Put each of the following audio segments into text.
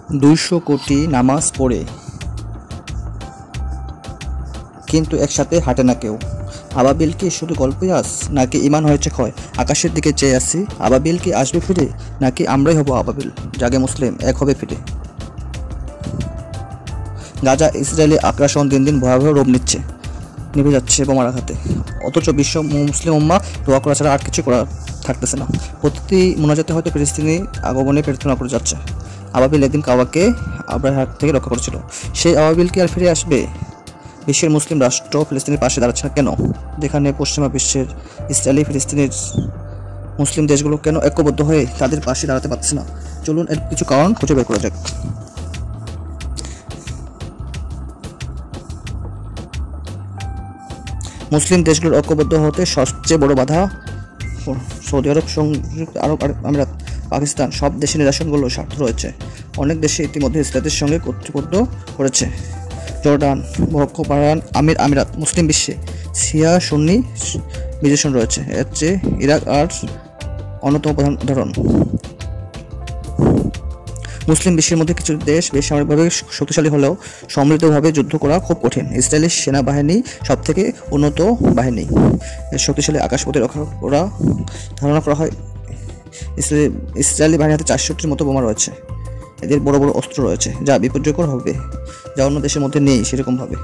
200 কোটি নামাজ পড়ে কিন্তু একসাথে হাঁটে না কেউ। আবাবিল কি শুধু গল্পই আস, নাকি ইমান হয়েছে ক্ষয়? আকাশের দিকে চেয়ে আসি, আবাবিল কি আসবে ফিরে, নাকি আমরাই হব আবাবিল? জাগে মুসলিম, এক হবে ফিরে। গাজা ইসরায়েলি আগ্রাসন দিন দিন ভয়াবহ রূপ নিভে যাচ্ছে বোমার আঘাতে। অথচ বিশ্ব মুসলিম উম্মাহ দোয়া করা ছাড়া আর কিছু করা থাকতেছে না। প্রতিটি মোনাজাতে হয়তো ফিলিস্তিনি আগমনে প্রার্থনা করে যাচ্ছে। আবাবিল একদিন কাওয়াকে আবরার হাত থেকে রক্ষা করেছিল। সেই আবাবিল কি আর ফিরে আসবে? বিশ্বের মুসলিম রাষ্ট্র ফিলিস্তিনের পাশে দাঁড়াচ্ছে না কেন? যেখানে পশ্চিমা বিশ্বের ইসরায়েলি ফিলিস্তিনের মুসলিম দেশগুলো কেন ঐক্যবদ্ধ হয়ে তাদের পাশে দাঁড়াতে পারছে না? চলুন এর কিছু কারণ খুঁজে বের করা যাক। মুসলিম দেশগুলোর ঐক্যবদ্ধ হতে সবচেয়ে বড় বাধা সৌদি আরব, সংযুক্ত আরব আমিরাত, পাকিস্তান। সব দেশের নিদর্শনগুলো স্বার্থ রয়েছে। অনেক দেশে ইতিমধ্যে ইসরায়েলের সঙ্গে কর্তৃপক্ষ করেছে। জর্ডান, মরক্কো, বাহরাইন, আমিরাত। মুসলিম বিশ্বে শিয়া সুন্নি বিদ্বেষণ রয়েছে। এর চেয়ে ইরাক আর অন্যতম প্রধান উদাহরণ। মুসলিম বিশ্বের মধ্যে কিছু দেশ বেসামরিকভাবে শক্তিশালী হলেও সম্মিলিতভাবে যুদ্ধ করা খুব কঠিন। ইসরায়েলি সেনাবাহিনী সবথেকে উন্নত বাহিনী। এর শক্তিশালী আকাশপথে রক্ষা করা ধারণা করা হয়। ইসরায়েলি বাহিনীর হাতে 400টির মতো বোমা রয়েছে। এদের বড় বড় অস্ত্র রয়েছে, যা বিপর্যয়কর হবে, যা অন্য দেশের মধ্যে নেই সেরকমভাবে।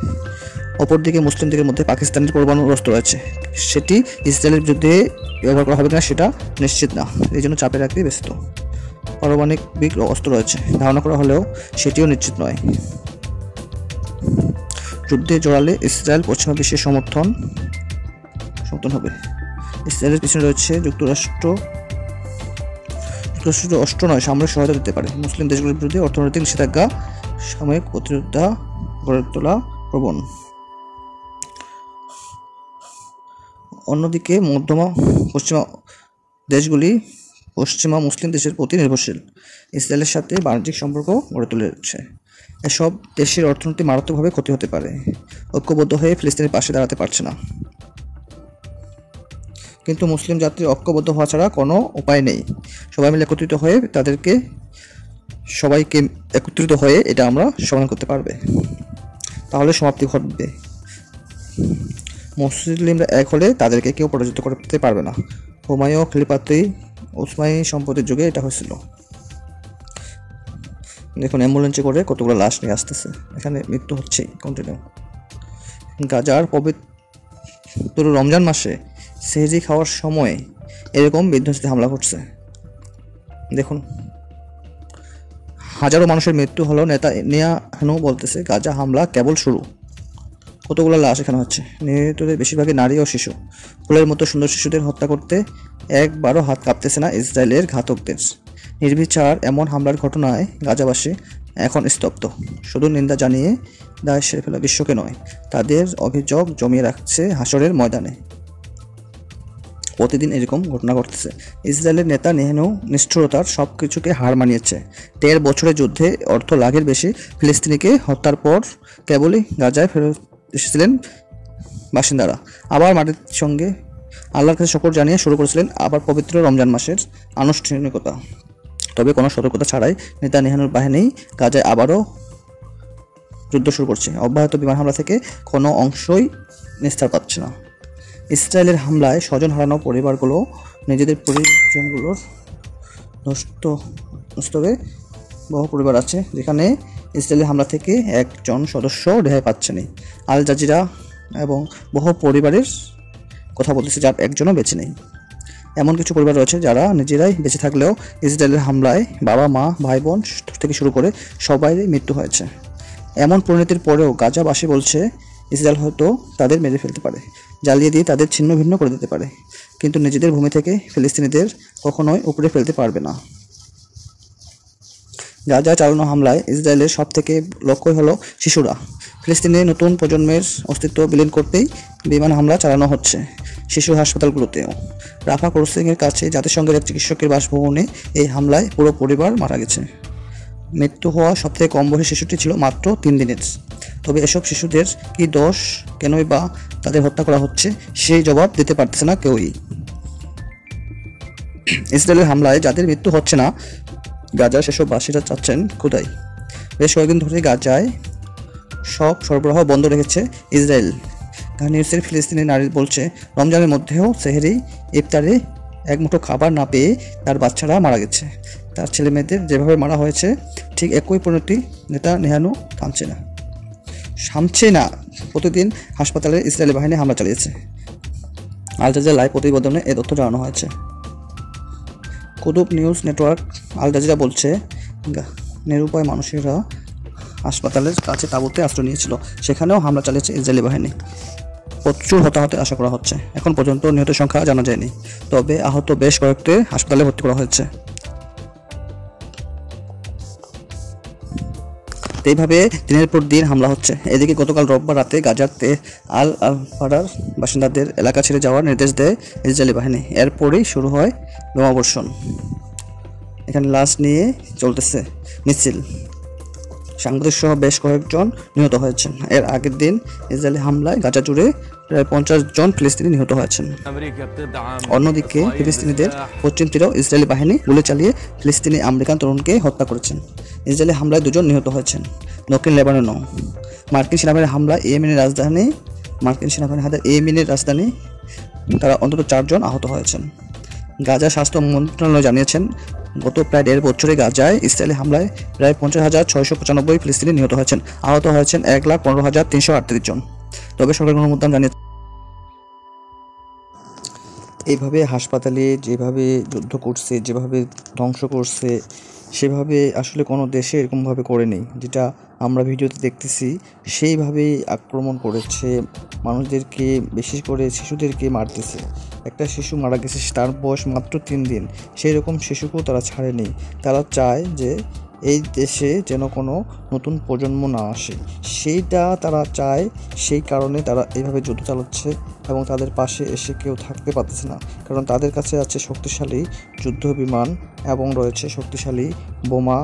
অপরদিকে মুসলিম দিকের মধ্যে পাকিস্তানের পরমাণু অস্ত্র রয়েছে। সেটি ইসরায়েলের যুদ্ধে ব্যবহার করা হবে কিনা সেটা নিশ্চিত না, এই জন্য চাপে রাখতে ব্যস্ত। পারমাণবিক অস্ত্র রয়েছে ধারণা করা হলেও সেটিও নিশ্চিত নয়। যুদ্ধে জড়ালে ইসরায়েল পশ্চিমা বিশ্বের সমর্থন হবে। ইসরায়েলের পিছনে রয়েছে যুক্তরাষ্ট্র অস্ত্র নয়, সামরিক সহায়তা দিতে পারে। মুসলিম দেশগুলোর বিরুদ্ধে অর্থনৈতিক নিষেধাজ্ঞা, সাময়িক প্রতিরোধা গড়ে তোলা প্রবণ। অন্যদিকে পশ্চিমা দেশগুলি পশ্চিমা মুসলিম দেশের প্রতি নির্ভরশীল। ইসরায়েলের সাথে বাণিজ্যিক সম্পর্ক গড়ে তুলেছে। এসব দেশের অর্থনীতি মারাত্মকভাবে ক্ষতি হতে পারে। ঐক্যবদ্ধ হয়ে ফিলিস্তিনের পাশে দাঁড়াতে পারছে না। কিন্তু মুসলিম জাতির ঐক্যবদ্ধ হওয়া ছাড়া কোনো উপায় নেই। সবাইকে একত্রিত হয়ে এটা আমরা সমাধান করতে পারবে, তাহলে সমাপ্তি ঘটবে। মুসলিমরা এক হলে তাদেরকে কেউ পরাজিত করতে পারবে না। হুমায়ুন খলিফাতুল উসমানী সম্পদের যুগে এটা হয়েছিল। দেখুন অ্যাম্বুলেন্সে করে কতগুলো লাশ নিয়ে আসতেছে, এখানে মৃত্যু হচ্ছেই কন্টিনিউ। গাজার পবিত্র রমজান মাসে সেহরি খাওয়ার সময় এরকম বিধ্বংসী হামলা ঘটছে। দেখুন হাজারো মানুষের মৃত্যু হলো। নেতানিয়াহু বলতেছে গাজা হামলা কেবল শুরু। কতগুলো লাশ এখানে হচ্ছে। নিহতদের বেশিরভাগই নারী ও শিশু। ফুলের মতো সুন্দর শিশুদের হত্যা করতে একবারও হাত কাঁপতেছে না ইসরায়েলের ঘাতকদের। নির্বিচার এমন হামলার ঘটনায় গাজাবাসী এখন স্তব্ধ। শুধু নিন্দা জানিয়ে দায় সেরে ফেলা বিশ্বকে নয়, তাদের অভিযোগ জমিয়ে রাখছে হাসরের ময়দানে। প্রতিদিন এরকম ঘটনা ঘটতেছে। ইসরায়েলের নেতানিয়াহু নিষ্ঠুরতার সব কিছুকে হার মানিয়েছে। 13 বছরের যুদ্ধে অর্ধ লাখের বেশি ফিলিস্তিনিকে হত্যার পর কেবলই গাজায় ফেরত এসেছিলেন বাসিন্দারা। আবার মাটির সঙ্গে আল্লাহর কাছে শুকর জানিয়ে শুরু করেছিলেন আবার পবিত্র রমজান মাসের আনুষ্ঠানিকতা। তবে কোনো সতর্কতা ছাড়াই নেতানিয়াহুর বাহিনী গাজায় আবারও যুদ্ধ শুরু করছে। অব্যাহত বিমান হামলা থেকে কোনো অংশই নিস্তার পাচ্ছে না। ইসরায়েলের হামলায় স্বজন হারানো পরিবারগুলো নিজেদের পরিজনগুলোর ধ্বস্তবে বহু পরিবার আছে, যেখানে ইসরায়েলের হামলা থেকে একজন সদস্য রেহাই পাচ্ছেন। আল জাজিরা এবং বহু পরিবারের কথা বলতেছে যার একজনও বেঁচে নেই। এমন কিছু পরিবার রয়েছে যারা নিজেরাই বেঁচে থাকলেও ইসরায়েলের হামলায় বাবা মা ভাই বোন থেকে শুরু করে সবারই মৃত্যু হয়েছে। এমন পরিণতির পরেও গাজাবাসী বলছে ইসরায়েল হয়তো তাদের মেরে ফেলতে পারে, জ্বালিয়ে দিয়ে তাদের ছিন্ন ভিন্ন করে দিতে পারে, কিন্তু নিজেদের ভূমি থেকে ফিলিস্তিনিদের কখনোই উপড়ে ফেলতে পারবে না। গাজায় চালানো হামলায় ইসরায়েলের সব থেকে লক্ষ্যই হলো শিশুরা। ফিলিস্তিনের নতুন প্রজন্মের অস্তিত্ব বিলীন করতেই বিমান হামলা চালানো হচ্ছে শিশু হাসপাতালগুলোতেও। রাফা ক্রসিংয়ের কাছে জাতিসংঘের এক চিকিৎসকের বাসভবনে এই হামলায় পুরো পরিবার মারা গেছে। মৃত্যু হওয়া সবথেকে কম বয়সী শিশুটি ছিল মাত্র 3 দিনের। তবে এসব শিশুদের কি দোষ, কেনই বা তাদের হত্যা করা হচ্ছে, সেই জবাব দিতে পারতেছে না কেউই। ইসরায়েলের হামলায় যাদের মৃত্যু হচ্ছে না, গাজার সেসব বাসীরা চাচ্ছেন খোদাই বেশ কয়েকদিন ধরে গাজায় সব সরবরাহ বন্ধ রেখেছে ইসরায়েল। গান নিউজের ফিলিস্তিনি নারী বলছে, রমজানের মধ্যেও সেহরি ইফতারে এক মুঠো খাবার না পেয়ে তার বাচ্চারা মারা গেছে। তার ছেলে মেয়েদের যেভাবে মারা হয়েছে ঠিক একই পরিণতি নেতানিয়াহু থামছে না। প্রতিদিন হাসপাতালে ইসরায়েলি বাহিনী হামলা চালিয়েছে। আল জাজিরা লাইভ প্রতিবেদনে এ তথ্য জানানো হয়েছে। Qutub news network Al Jazeera বলছে, নিরুপায় মানুষেরা হাসপাতালের কাছে তাঁবুতে আশ্রয় নিয়েছিল, সেখানেও হামলা চালিয়েছে ইসরায়েলি বাহিনী। প্রচুর হতাহতের আশা করা হচ্ছে। এখন পর্যন্ত নিহতের সংখ্যা জানা যায়নি, তবে আহত বেশ কয়েকটি হাসপাতালে ভর্তি করা হয়েছে। এইভাবে দিনের পর দিন হামলা হচ্ছে। এদিকে গতকাল রোববার রাতে গাজার আল আলফারার বাসিন্দাদের এলাকা ছেড়ে যাওয়ার নির্দেশ দেয় ইসরায়েলি বাহিনী। এরপরই শুরু হয় বোমাবর্ষণ। এখানে লাশ নিয়ে চলতেছে মিছিল। সাংবাদিক সহ বেশ কয়েকজন নিহত হয়েছেন। এর আগের দিন ইসরায়েলি হামলায় গাজা জুড়ে প্রায় 50 জন ফিলিস্তিনি নিহত হয়েছেন। অন্যদিকে ফিলিস্তিনিদের পশ্চিম তীরেও ইসরায়েলি বাহিনী গুলি চালিয়ে ফিলিস্তিনি আমেরিকান তরুণকে হত্যা করেছেন। ইসরায়েলি হামলায় 2 জন নিহত হয়েছেন। দক্ষিণ লেবাননও মার্কিন সেনাবাহিনীর হামলায় ইয়েমেনের রাজধানী তারা অন্তত 4 জন আহত হয়েছেন। গাজা স্বাস্থ্য মন্ত্রণালয় জানিয়েছেন, গত প্রায় 1.5 বছরে গাজায় ইসরায়েলি হামলায় প্রায় 50,695 ফিলিস্তিনি নিহত হয়েছেন। আহত হয়েছেন 1,15,338 জন। তবে সরকার গণমাধ্যম জানিয়েছে, এইভাবে হাসপাতালে যেভাবে যুদ্ধ করছে, যেভাবে ধ্বংস করছে, সেভাবে আসলে কোনো দেশে এরকমভাবে করেনি। যেটা আমরা ভিডিওতে দেখতেছি সেইভাবেই আক্রমণ করেছে। মানুষদেরকে, বিশেষ করে শিশুদেরকে মারতেছে। একটা শিশু মারা গেছে, তার বয়স মাত্র 3 দিন। সেই রকম শিশুকেও তারা ছাড়েনি। তারা চায় যে এই দেশে যেন কোনো নতুন প্রজন্ম না আসে, সেইটা তারা চায়। সেই কারণে তারা এইভাবে যুদ্ধ চালাচ্ছে এবং তাদের পাশে এসে কেউ থাকতে পারতেছে না, কারণ তাদের কাছে আছে শক্তিশালী যুদ্ধ বিমান এবং রয়েছে শক্তিশালী বোমা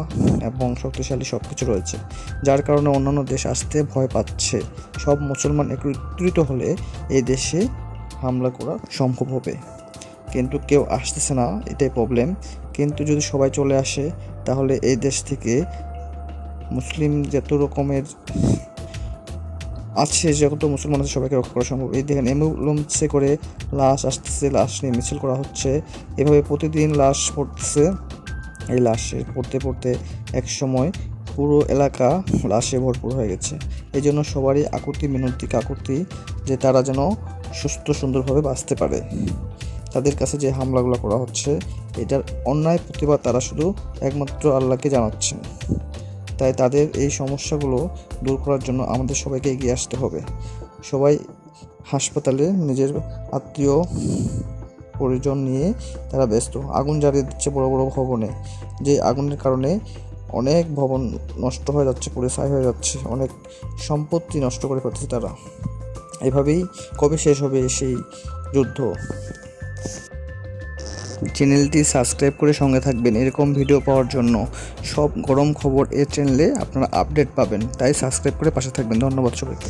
এবং শক্তিশালী সব কিছু রয়েছে, যার কারণে অন্যান্য দেশ আসতে ভয় পাচ্ছে। সব মুসলমান একত্রিত হলে এই দেশে হামলা করা সম্ভব হবে, কিন্তু কেউ আসতেছে না, এটাই প্রবলেম। কিন্তু যদি সবাই চলে আসে তাহলে এই দেশ থেকে মুসলিম যত রকমের আছে, যত মুসলমান আছে সবাইকে রক্ষা করা সম্ভব। এই দেখেন অ্যাম্বুলেন্সে করে লাশ আসতেছে, লাশ নিয়ে মিছিল করা হচ্ছে। এভাবে প্রতিদিন লাশ পড়তেছে। এই লাশে পড়তে পড়তে এক সময় পুরো এলাকা লাশে ভরপুর হয়ে গেছে। এই জন্য সবারই মিনতি কাকুতি যে তারা যেন সুস্থ সুন্দরভাবে বাঁচতে পারে। তাদের কাছে যে হামলাগুলো করা হচ্ছে, এটার অন্যায় প্রতিবাদ তারা শুধু একমাত্র আল্লাহকে জানাচ্ছেন। তাই তাদের এই সমস্যাগুলো দূর করার জন্য আমাদের সবাইকে এগিয়ে আসতে হবে। সবাই হাসপাতালে নিজের আত্মীয় পরিজন নিয়ে তারা ব্যস্ত। আগুন জ্বালিয়ে দিচ্ছে বড় বড় ভবনে, যে আগুনের কারণে অনেক ভবন নষ্ট হয়ে যাচ্ছে, পুড়ে ছাই হয়ে যাচ্ছে, অনেক সম্পত্তি নষ্ট করে ফেলছে তারা। এভাবেই কবে শেষ হবে সেই যুদ্ধ? চ্যানেলটি সাবস্ক্রাইব করে সঙ্গে থাকবেন এরকম ভিডিও পাওয়ার জন্য। সব গরম খবর এই চ্যানেলে আপনারা আপডেট পাবেন, তাই সাবস্ক্রাইব করে পাশে থাকবেন। ধন্যবাদ সবাইকে।